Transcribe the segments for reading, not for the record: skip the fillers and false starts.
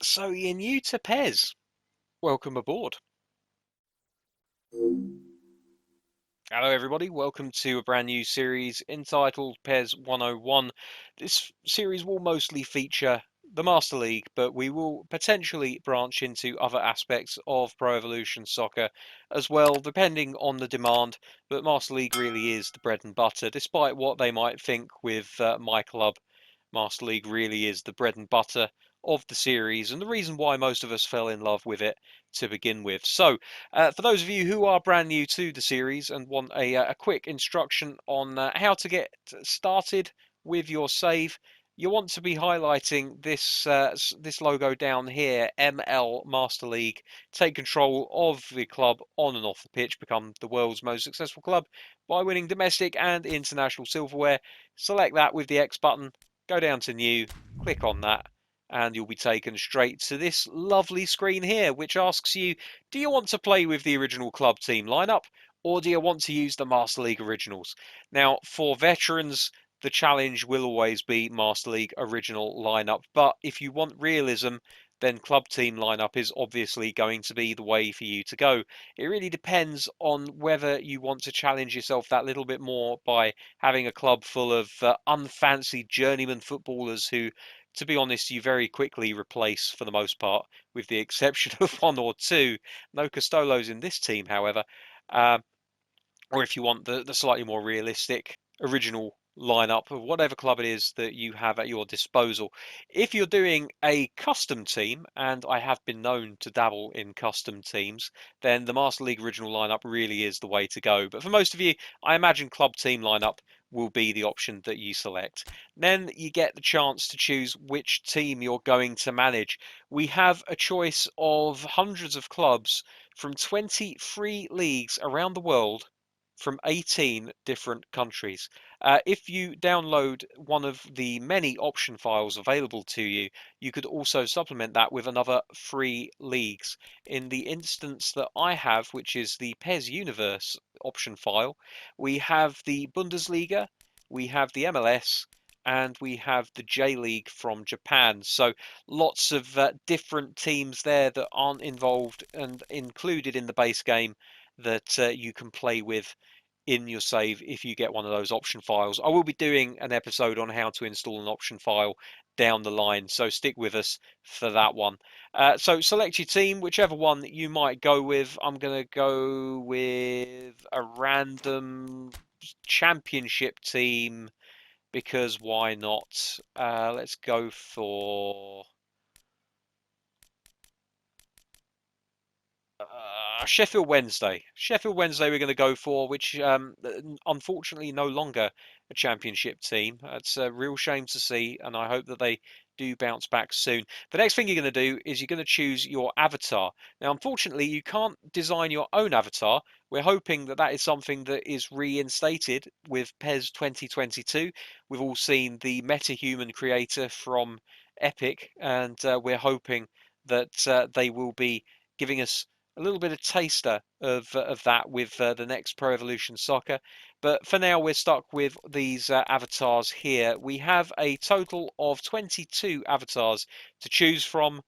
So you're new to PES. Welcome aboard. Hello, everybody. Welcome to a brand new series entitled PES 101. This series will mostly feature the Master League, but we will potentially branch into other aspects of Pro Evolution Soccer as well, depending on the demand. But Master League really is the bread and butter, despite what they might think with my club. Master League really is the bread and butter of the series and the reason why most of us fell in love with it to begin with. So, for those of you who are brand new to the series and want a quick instruction on how to get started with your save, you want to be highlighting this logo down here, ML Master League. Take control of the club on and off the pitch, become the world's most successful club by winning domestic and international silverware. Select that with the X button, go down to new, click on that, and you'll be taken straight to this lovely screen here, which asks you, do you want to play with the original club team lineup, or do you want to use the Master League Originals? Now, for veterans, the challenge will always be Master League Original lineup, but if you want realism, then club team lineup is obviously going to be the way for you to go. It really depends on whether you want to challenge yourself that little bit more by having a club full of unfancy journeyman footballers who, to be honest, you very quickly replace for the most part, with the exception of one or two. No Costolos in this team, however. Uh, or if you want the slightly more realistic original lineup of whatever club it is that you have at your disposal. If you're doing a custom team, and I have been known to dabble in custom teams, then the Master League original lineup really is the way to go. But for most of you, I imagine club team lineup will be the option that you select. Then you get the chance to choose which team you're going to manage. We have a choice of hundreds of clubs from 23 leagues around the world from 18 different countries. If you download one of the many option files available to you, you could also supplement that with another 3 leagues. In the instance that I have, which is the PES Universe option file, we have the Bundesliga, we have the MLS, and we have the J League from Japan. So lots of different teams there that aren't involved and included in the base game that you can play with in your save if you get one of those option files. I will be doing an episode on how to install an option file down the line, so stick with us for that one. So select your team, whichever one you might go with. I'm going to go with a random championship team because why not? Let's go for Sheffield Wednesday. Sheffield Wednesday we're going to go for, which unfortunately no longer a championship team. It's a real shame to see, and I hope that they do bounce back soon. The next thing you're going to do is you're going to choose your avatar. Now, unfortunately, you can't design your own avatar. We're hoping that that is something that is reinstated with PES 2022. We've all seen the MetaHuman creator from Epic, and we're hoping that they will be giving us a little bit of taster of that with the next Pro Evolution Soccer. But for now, we're stuck with these avatars here. We have a total of 22 avatars to choose from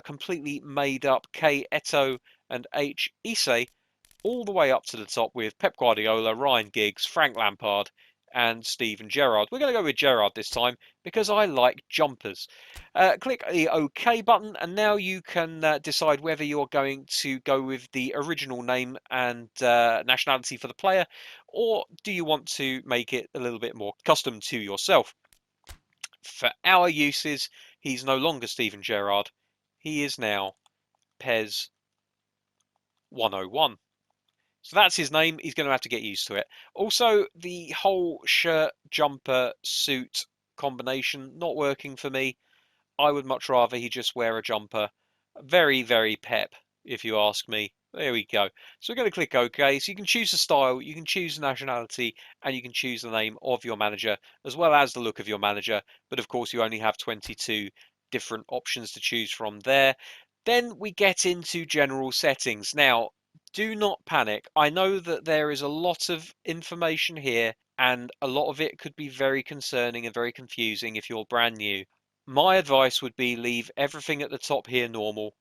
completely made up K Eto and H Issei, all the way up to the top with Pep Guardiola, Ryan Giggs, Frank Lampard, and Steven Gerrard. We're going to go with Gerrard this time because I like jumpers. Click the OK button, and now you can decide whether you're going to go with the original name and nationality for the player, or do you want to make it a little bit more custom to yourself. For our uses, he's no longer Steven Gerrard. He is now PES 101. So that's his name. He's going to have to get used to it. Also, the whole shirt, jumper, suit combination not working for me. I would much rather he just wear a jumper. Very, very pep, if you ask me. There we go. So we're going to click OK. So you can choose the style, you can choose the nationality, and you can choose the name of your manager, as well as the look of your manager. But of course, you only have 22 different options to choose from there. Then we get into general settings. Now, do not panic. I know that there is a lot of information here, and a lot of it could be very concerning and very confusing if you're brand new. My advice would be leave everything at the top here normal.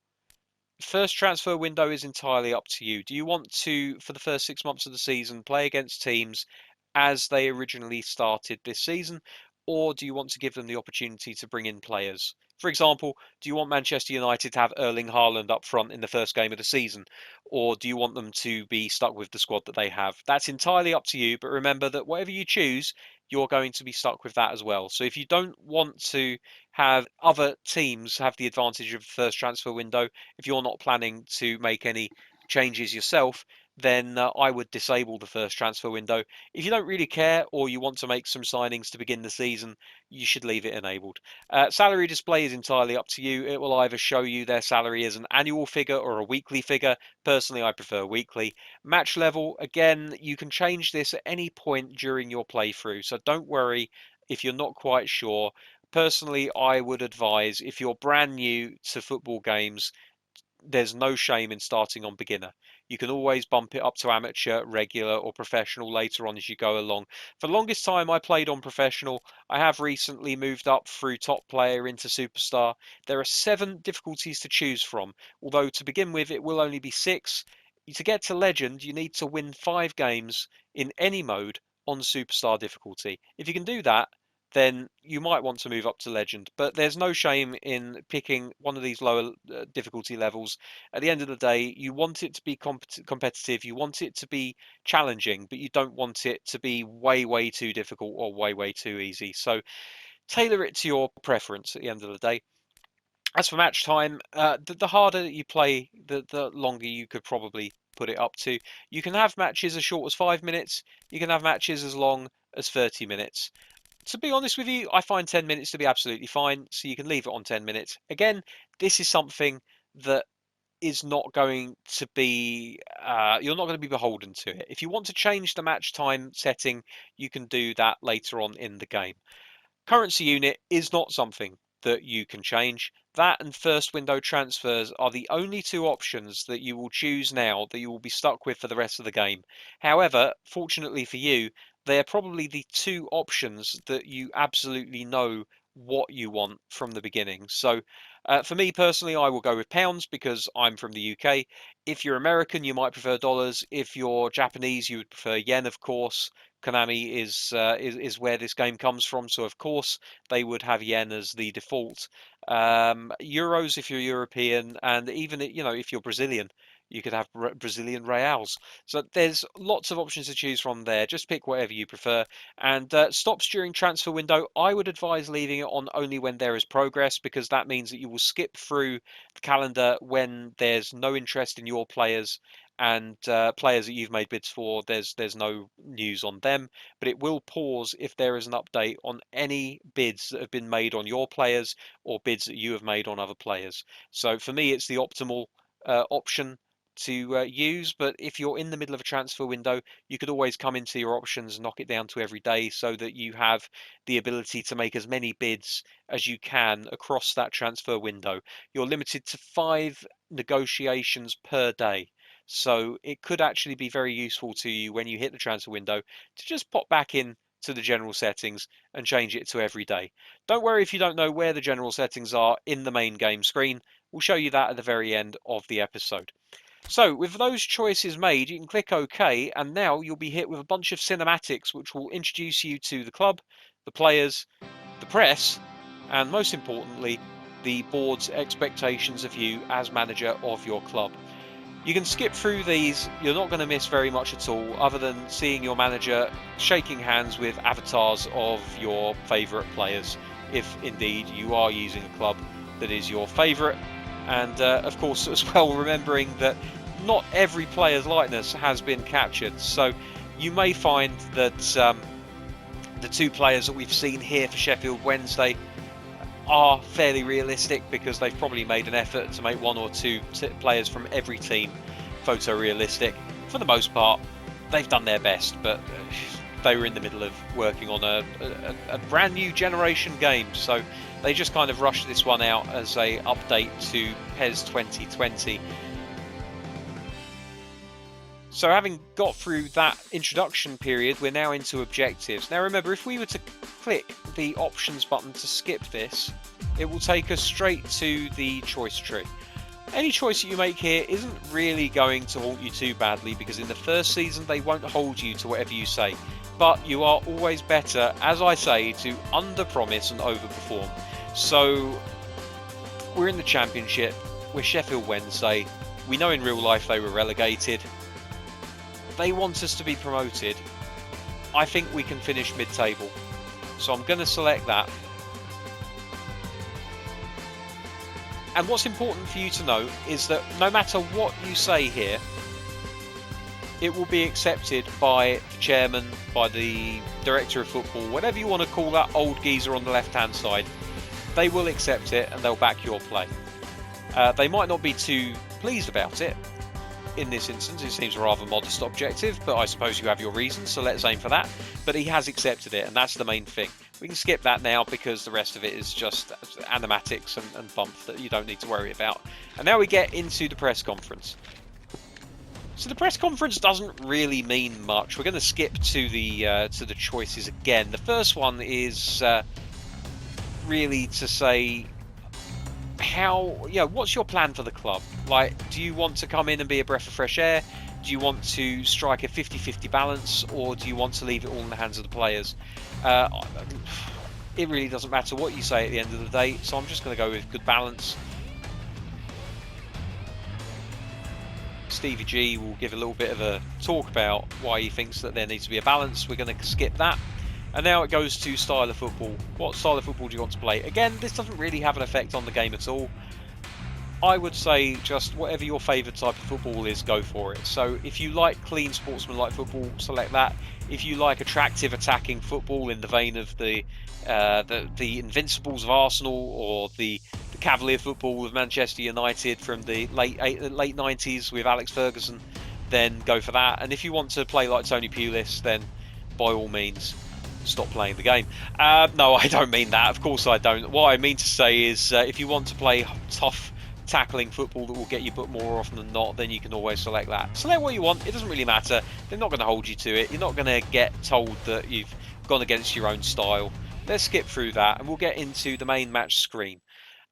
First transfer window is entirely up to you. Do you want to, for the first 6 months of the season, play against teams as they originally started this season, or do you want to give them the opportunity to bring in players? For example, do you want Manchester United to have Erling Haaland up front in the first game of the season, or do you want them to be stuck with the squad that they have? That's entirely up to you, but remember that whatever you choose, you're going to be stuck with that as well. So if you don't want to have other teams have the advantage of the first transfer window, if you're not planning to make any changes yourself, then I would disable the first transfer window. If you don't really care or you want to make some signings to begin the season, you should leave it enabled. Salary display is entirely up to you. It will either show you their salary as an annual figure or a weekly figure. Personally, I prefer weekly. Match level, again, you can change this at any point during your playthrough, so don't worry if you're not quite sure. Personally, I would advise if you're brand new to football games, there's no shame in starting on beginner. You can always bump it up to amateur, regular, or professional later on as you go along. For the longest time, I played on professional. I have recently moved up through top player into superstar. There are 7 difficulties to choose from, although to begin with, it will only be 6. To get to legend, you need to win 5 games in any mode on superstar difficulty. If you can do that, then you might want to move up to legend. But there's no shame in picking one of these lower difficulty levels. At the end of the day, you want it to be competitive, you want it to be challenging, but you don't want it to be way, way too difficult or way, way too easy. So tailor it to your preference at the end of the day. As for match time, the harder that you play, the longer you could probably put it up to. You can have matches as short as 5 minutes. You can have matches as long as 30 minutes. To be honest with you, I find 10 minutes to be absolutely fine, so you can leave it on 10 minutes. Again, this is something that is not going to be, you're not going to be beholden to it. If you want to change the match time setting, you can do that later on in the game. Currency unit is not something that you can change. That and first window transfers are the only 2 options that you will choose now that you will be stuck with for the rest of the game. However, fortunately for you, they're probably the 2 options that you absolutely know what you want from the beginning. So for me personally, I will go with pounds because I'm from the UK. If you're American, you might prefer dollars. If you're Japanese, you would prefer yen, of course. Konami is where this game comes from, so of course they would have yen as the default. Euros if you're European, and even if you're Brazilian, you could have Brazilian reals. So there's lots of options to choose from there. Just pick whatever you prefer. And stops during transfer window, I would advise leaving it on only when there is progress, because that means that you will skip through the calendar when there's no interest in your players and players that you've made bids for, there's no news on them, but it will pause if there is an update on any bids that have been made on your players or bids that you have made on other players. So for me, it's the optimal option to use. But if you're in the middle of a transfer window, you could always come into your options, knock it down to every day, so that you have the ability to make as many bids as you can across that transfer window. You're limited to 5 negotiations per day. So it could actually be very useful to you when you hit the transfer window to just pop back in to the general settings and change it to every day. Don't worry if you don't know where the general settings are in the main game screen. We'll show you that at the very end of the episode. So with those choices made, you can click OK, and now you'll be hit with a bunch of cinematics which will introduce you to the club, the players, the press, and most importantly, the board's expectations of you as manager of your club. You can skip through these, you're not going to miss very much at all, other than seeing your manager shaking hands with avatars of your favourite players, if indeed you are using a club that is your favourite. And of course, as well, remembering that not every player's likeness has been captured. So you may find that the 2 players that we've seen here for Sheffield Wednesday are fairly realistic, because they've probably made an effort to make 1 or 2 players from every team photorealistic. For the most part, they've done their best, but they were in the middle of working on a brand new generation game, so they just kind of rushed this one out as a update to PES 2020. So having got through that introduction period, we're now into objectives. Now remember, if we were to click the options button to skip this, it will take us straight to the choice tree. Any choice that you make here isn't really going to haunt you too badly, because in the first season they won't hold you to whatever you say. But you are always better, as I say, to under-promise and over-perform. So we're in the Championship, we're Sheffield Wednesday, we know in real life they were relegated. They want us to be promoted. I think we can finish mid-table. So I'm going to select that. And what's important for you to know is that no matter what you say here, it will be accepted by the chairman, by the director of football, whatever you want to call that old geezer on the left-hand side. They will accept it and they'll back your play. They might not be too pleased about it. In this instance, it seems a rather modest objective, but I suppose you have your reasons, so let's aim for that. But he has accepted it, and that's the main thing. We can skip that now because the rest of it is just animatics and bump that you don't need to worry about. And now we get into the press conference. So the press conference doesn't really mean much. We're going to skip to the choices again. The first one is really to say what's your plan for the club? Like, do you want to come in and be a breath of fresh air? Do you want to strike a 50-50 balance, or do you want to leave it all in the hands of the players? It really doesn't matter what you say at the end of the day, so I'm just going to go with good balance. Stevie G will give a little bit of a talk about why he thinks that there needs to be a balance. We're going to skip that. And now it goes to style of football. What style of football do you want to play? Again, this doesn't really have an effect on the game at all. I would say just whatever your favourite type of football is, go for it. So if you like clean sportsmanlike football, select that. If you like attractive attacking football in the vein of the Invincibles of Arsenal, or the Cavalier football of Manchester United from the late 90s with Alex Ferguson, then go for that. And if you want to play like Tony Pulis, then by all means, stop playing the game. No, I don't mean that. Of course I don't. What I mean to say is if you want to play tough tackling football that will get you but more often than not, then you can always select that. Select what you want. It doesn't really matter. They're not going to hold you to it. You're not going to get told that you've gone against your own style. Let's skip through that and we'll get into the main match screen.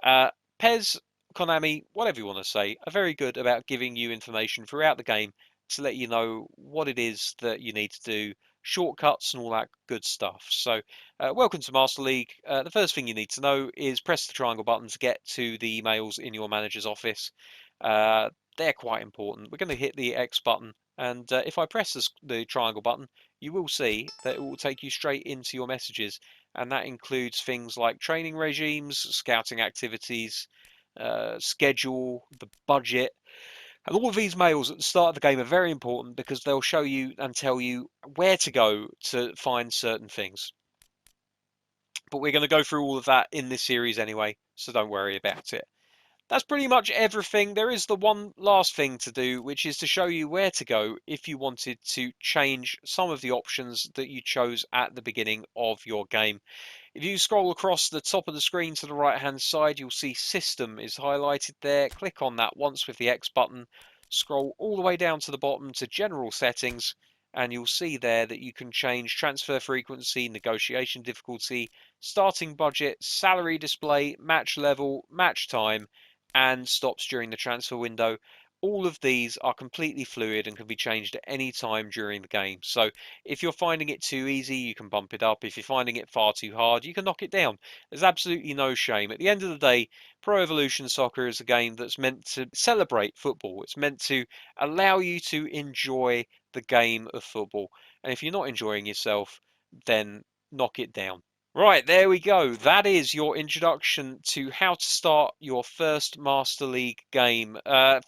PES, Konami, whatever you want to say, are very good about giving you information throughout the game to let you know what it is that you need to do, shortcuts and all that good stuff. So welcome to Master League. The first thing you need to know is press the triangle button to get to the emails in your manager's office. They're quite important. We're going to hit the X button, and if I press the triangle button, you will see that it will take you straight into your messages, and that includes things like training regimes, scouting activities, schedule, the budget. And all of these mails at the start of the game are very important because they'll show you and tell you where to go to find certain things. But we're going to go through all of that in this series anyway, so don't worry about it. That's pretty much everything. There is the one last thing to do, which is to show you where to go if you wanted to change some of the options that you chose at the beginning of your game. If you scroll across the top of the screen to the right hand side, you'll see System is highlighted there. Click on that once with the X button. Scroll all the way down to the bottom to General Settings, and you'll see there that you can change transfer frequency, negotiation difficulty, starting budget, salary display, match level, match time, and stops during the transfer window. All of these are completely fluid and can be changed at any time during the game. So if you're finding it too easy, you can bump it up. If you're finding it far too hard, you can knock it down. There's absolutely no shame. At the end of the day, Pro Evolution Soccer is a game that's meant to celebrate football. It's meant to allow you to enjoy the game of football. And if you're not enjoying yourself, then knock it down. Right, there we go. That is your introduction to how to start your first Master League game.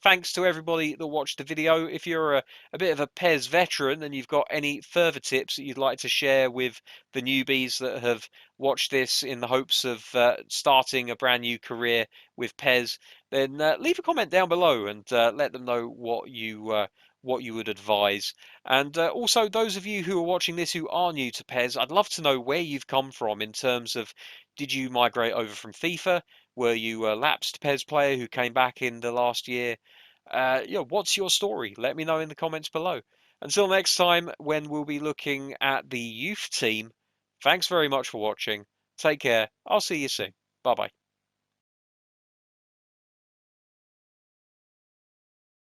Thanks to everybody that watched the video. If you're a bit of a PES veteran and you've got any further tips that you'd like to share with the newbies that have watched this in the hopes of starting a brand new career with PES, then leave a comment down below and let them know what you would advise. And also, those of you who are watching this who are new to PES, I'd love to know where you've come from in terms of, did you migrate over from FIFA? Were you a lapsed PES player who came back in the last year? What's your story? Let me know in the comments below. Until next time, when we'll be looking at the youth team, thanks very much for watching. Take care. I'll see you soon. Bye bye.